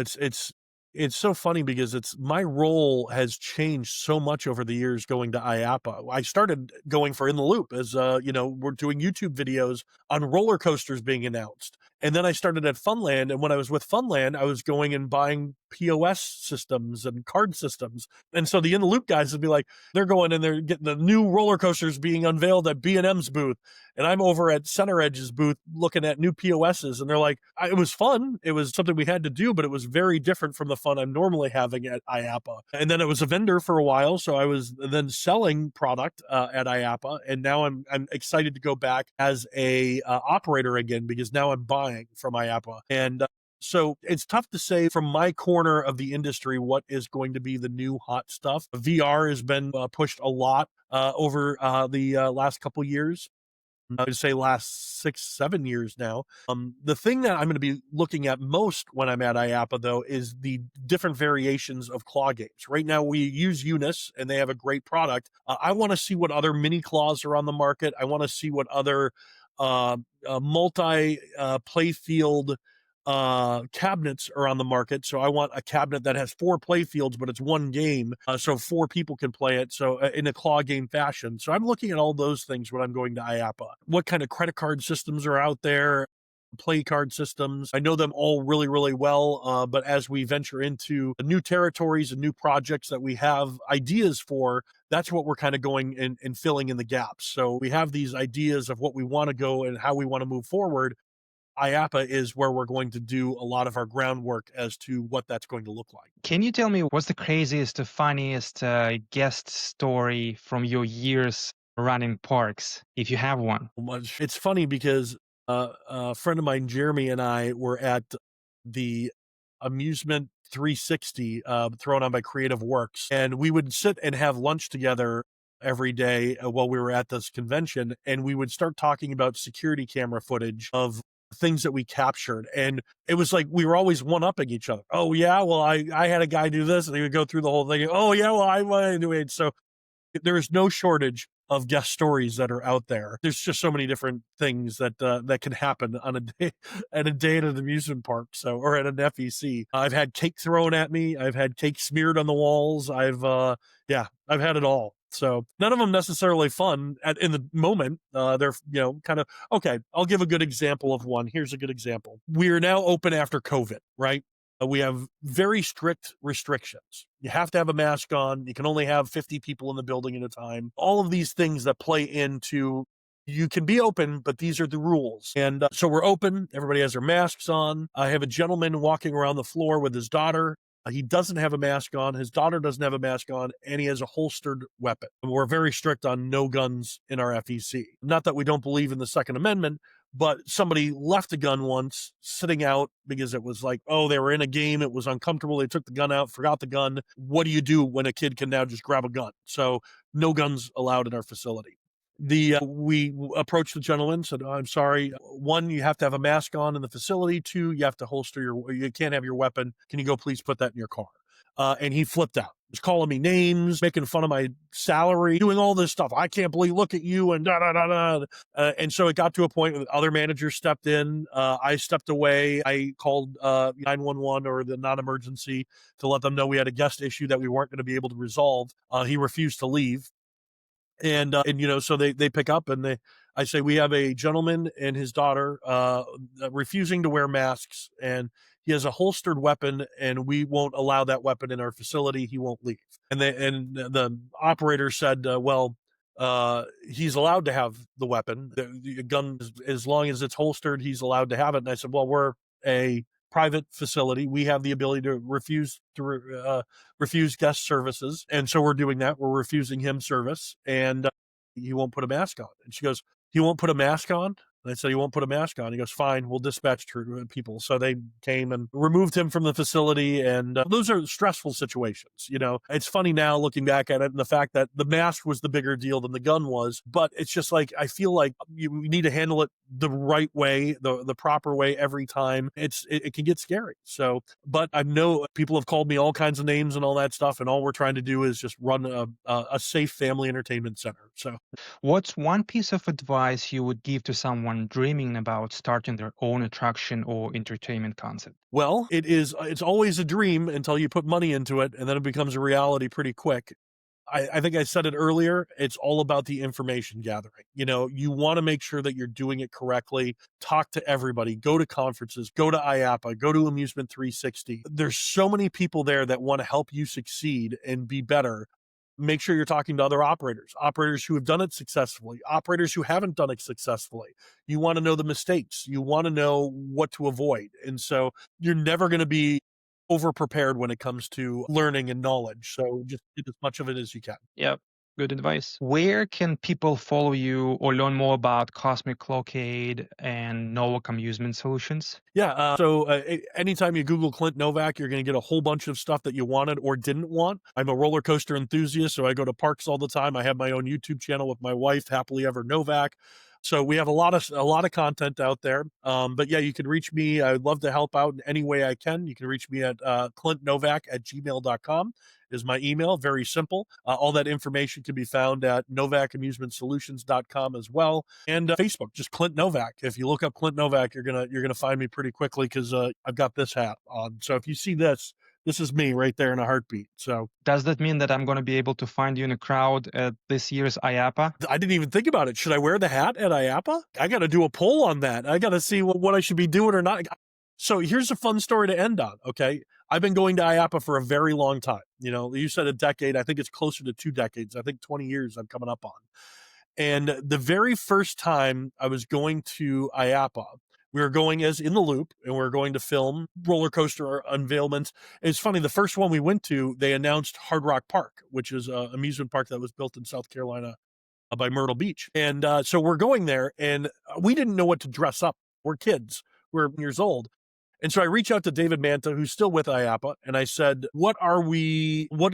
It's so funny because my role has changed so much over the years going to IAPA. I started going for In the Loop as we're doing YouTube videos on roller coasters being announced. And then I started at Funland, and when I was with Funland, I was going and buying POS systems and card systems. And so the In the Loop guys would be like, they're going and they're getting the new roller coasters being unveiled at B&M's booth. And I'm over at Center Edge's booth looking at new POSs. And they're like, it was fun. It was something we had to do, but it was very different from the fun I'm normally having at IAPA. And then I was a vendor for a while. So I was then selling product at IAPA. And now I'm excited to go back as a operator again, because now I'm buying from IAPA. And so it's tough to say from my corner of the industry what is going to be the new hot stuff. VR has been pushed a lot over the last couple years. I would say last 6-7 years now. The thing that I'm going to be looking at most when I'm at IAPA, though, is the different variations of claw games. Right now, we use Unis, and they have a great product. I want to see what other mini claws are on the market. I want to see what other multi playfield cabinets are on the market. So I want a cabinet that has 4 play fields, but it's one game, so 4 people can play it. So in a claw game fashion. So I'm looking at all those things when I'm going to IAPA. What kind of credit card systems are out there? Play card systems. I know them all really, really well. But as we venture into new territories and new projects that we have ideas for, that's what we're kind of going and filling in the gaps. So we have these ideas of what we want to go and how we want to move forward. IAPA is where we're going to do a lot of our groundwork as to what that's going to look like. Can you tell me what's the craziest or funniest guest story from your years running parks, if you have one? It's funny because a friend of mine, Jeremy, and I were at the Amusement 360 thrown on by Creative Works, and we would sit and have lunch together every day while we were at this convention, and we would start talking about security camera footage of things that we captured. And it was like we were always one-upping each other. Oh yeah, well I had a guy do this, and he would go through the whole thing. Oh yeah, well I do it. So there is no shortage of guest stories that are out there. There's just so many different things that that can happen on a day at an amusement park, so or at an FEC. I've had cake thrown at me. I've had cake smeared on the walls. I've had it all. So none of them necessarily fun in the moment. They're kind of okay. I'll give a good example of one. Here's a good example. We are now open after COVID, right? We have very strict restrictions. You have to have a mask on. You can only have 50 people in the building at a time. All of these things that play into you can be open, but these are the rules. And so we're open. Everybody has their masks on. I have a gentleman walking around the floor with his daughter. He doesn't have a mask on. His daughter doesn't have a mask on, and he has a holstered weapon. We're very strict on no guns in our FEC. Not that we don't believe in the Second Amendment, but somebody left a gun once sitting out because it was like, oh, they were in a game. It was uncomfortable. They took the gun out, forgot the gun. What do you do when a kid can now just grab a gun? So no guns allowed in our facility. We approached the gentleman, said, oh, I'm sorry. 1, you have to have a mask on in the facility. 2, you have to you can't have your weapon. Can you go please put that in your car? And he flipped out. He was calling me names, making fun of my salary, doing all this stuff. I can't believe, look at you, and da da da da. And so it got to a point where other managers stepped in. I stepped away. I called 911 or the non-emergency to let them know we had a guest issue that we weren't going to be able to resolve. He refused to leave. And so they pick up and I say, we have a gentleman and his daughter refusing to wear masks, and he has a holstered weapon, and we won't allow that weapon in our facility. He won't leave. And the operator said, he's allowed to have the weapon. The gun, as long as it's holstered, he's allowed to have it. And I said, well, we're a private facility. We have the ability to refuse guest services, and so we're doing that. We're refusing him service, and he won't put a mask on. And she goes, "He won't put a mask on." And I said, "He won't put a mask on." He goes, "Fine, we'll dispatch people." So they came and removed him from the facility. And those are stressful situations. It's funny now looking back at it and the fact that the mask was the bigger deal than the gun was. But it's just like, I feel like you need to handle it the right way, the proper way every time. It can get scary. So, but I know people have called me all kinds of names and all that stuff. And all we're trying to do is just run a safe family entertainment center. So What's one piece of advice you would give to someone dreaming about starting their own attraction or entertainment concept? well, it's always a dream until you put money into it, and then it becomes a reality pretty quick. I think I said it earlier. It's all about the information gathering. You want to make sure that you're doing it correctly. Talk to everybody. Go to conferences. Go to IAAPA. Go to Amusement 360. There's so many people there that want to help you succeed and be better. Make sure you're talking to other operators who have done it successfully, operators who haven't done it successfully. You want to know the mistakes. You want to know what to avoid. And so you're never going to be over prepared when it comes to learning and knowledge. So just get as much of it as you can. Yep. Good advice. Where can people follow you or learn more about Cosmic Clawcade and Novak Amusement Solutions? Yeah. So anytime you Google Clint Novak, you're going to get a whole bunch of stuff that you wanted or didn't want. I'm a roller coaster enthusiast, so I go to parks all the time. I have my own YouTube channel with my wife, Happily Ever Novak. So we have a lot of content out there. But yeah, you can reach me. I'd love to help out in any way I can. You can reach me at clintnovak@gmail.com is my email. Very simple. All that information can be found at novakamusementsolutions.com as well. And Facebook, just Clint Novak. If you look up Clint Novak, you're gonna find me pretty quickly because I've got this hat on. So if you see this is me right there in a heartbeat. So Does that mean that I'm going to be able to find you in a crowd at this year's IAAPA? I didn't even think about it. Should I wear the hat at IAAPA? I got to do a poll on that. I got to see what I should be doing or not. So here's a fun story to end on. Okay. I've been going to IAAPA for a very long time. You said a decade. I think it's closer to 2 decades. I think 20 years I'm coming up on. And the very first time I was going to IAAPA, we were going as In the Loop, and we were going to film roller coaster unveilments. It's funny, the first one we went to, they announced Hard Rock Park, which is an amusement park that was built in South Carolina by Myrtle Beach. And so we're going there, and we didn't know what to dress up. We're kids. We're years old. And so I reach out to David Manta, who's still with IAAPA, and I said, what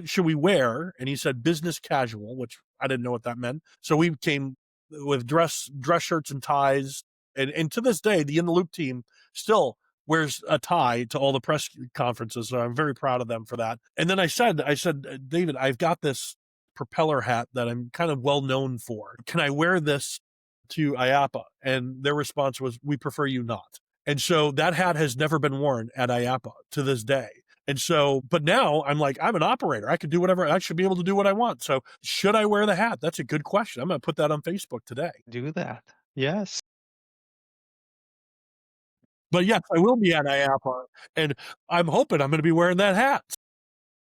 should we wear? And he said business casual, which I didn't know what that meant. So we came with dress shirts and ties. And to this day, the In the Loop team still wears a tie to all the press conferences. So I'm very proud of them for that. And then I said, David, I've got this propeller hat that I'm kind of well known for. Can I wear this to IAAPA? And their response was, we prefer you not. And so that hat has never been worn at IAAPA to this day. And so, but now I'm like, I'm an operator. I could do whatever. I should be able to do what I want. So should I wear the hat? That's a good question. I'm going to put that on Facebook today. Do that. Yes. But yes, I will be at IAAPA, and I'm hoping I'm going to be wearing that hat.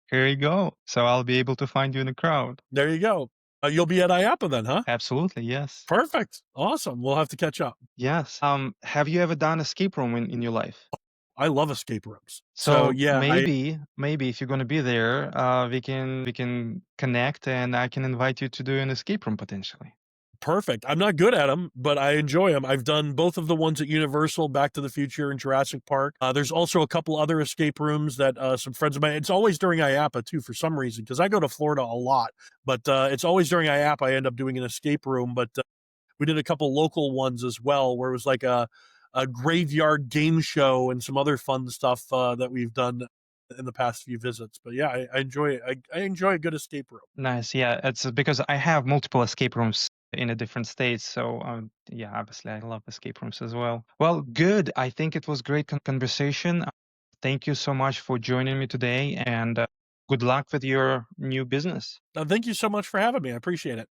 Here you go. So I'll be able to find you in the crowd. There you go. You'll be at IAAPA then, huh? Absolutely, yes. Perfect. Awesome. We'll have to catch up. Yes. Have you ever done escape room in your life? I love escape rooms. So yeah, maybe if you're going to be there, we can connect, and I can invite you to do an escape room potentially. Perfect. I'm not good at them, but I enjoy them. I've done both of the ones at Universal, Back to the Future, and Jurassic Park. There's also a couple other escape rooms that some friends of mine, it's always during IAAPA too, for some reason, because I go to Florida a lot, but it's always during IAAPA I end up doing an escape room. But we did a couple local ones as well, where it was like a graveyard game show and some other fun stuff that we've done in the past few visits. But yeah, I enjoy it. I enjoy a good escape room. Nice. Yeah, it's because I have multiple escape rooms in a different states. So yeah, obviously I love escape rooms as well. Well, good. I think it was great conversation. Thank you so much for joining me today, and good luck with your new business. Thank you so much for having me. I appreciate it.